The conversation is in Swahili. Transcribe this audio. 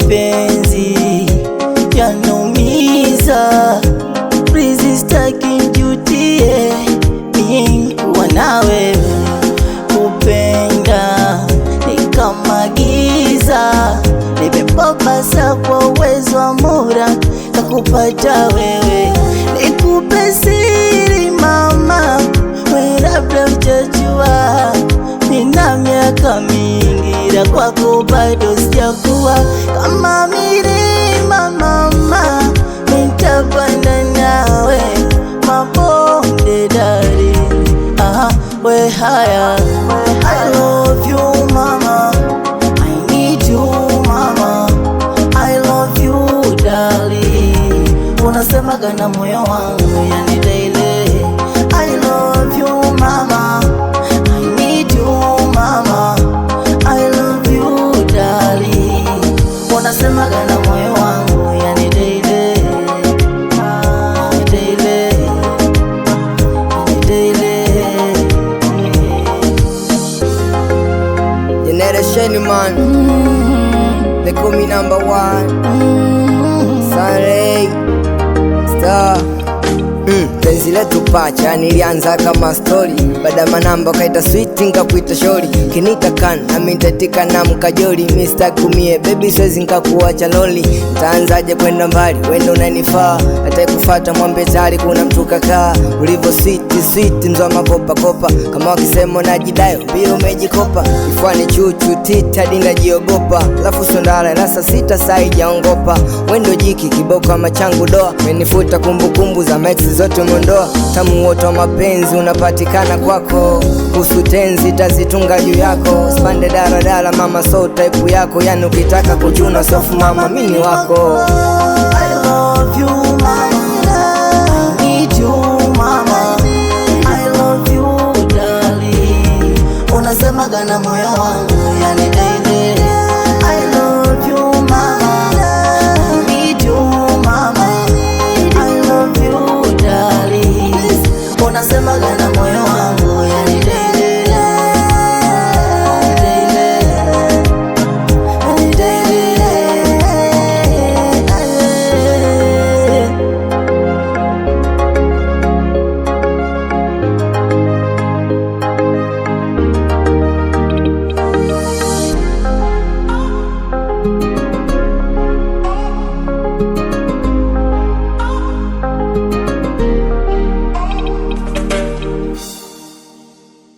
mapenzi yanaumiza, please sitaki nijutie mimi kuwa na wewe. Kupenda ni kama giza, nimepapasa kwa uwezo wa Mola kakupata wewe. Nikupe siri mama, we labda hujajua, nina miaka mingi ila kwako bado sijakuwa kama milima mama, nitapanda nawe mabonde dari. We haya, I love you mama, I need you mama, I love you darling. Unasemaga na moyo wangu yani daily, I love you mama, I need you mama, I love you darling. Unasemaga na moyo wangu yani daily, daily, daily. Generation man, they call me number one. Sunray Star. Penzi letu pacha nilianza kama story, baada manamba kaita sweet nikakuita shori, kinita kan nami nitatika na mkajori. Mr. Kumie baby siwezi nikakuacha loli, nitaanzaje kwenda mbali wendo unanifaa, hata kufuata mwambe tayari kuna mtu kakaa. Ulivyo sweet mzwa makopa kopa, kama wakisema najidayo mbio umejikopa. Ifani chuchu tita dinga jiogopa, lafu sondala rasa sita saijaongopa. Wendo jiki kiboko ama changu doa, menifuta kumbukumbu za maxi zote umondoa. Tamu wote wa mapenzi unapatikana kwako, kuhusu tenzi tazitunga juu yako. Spande daradara mama so type yako, yani ukitaka kuchuna sofu mama mini wako. I love you mama, I need you mama, I love you darling. Unasemaga na moyo wangu yani daily, I love you mama, I need you mama, I love you darling. Unasemaga na moyo wangu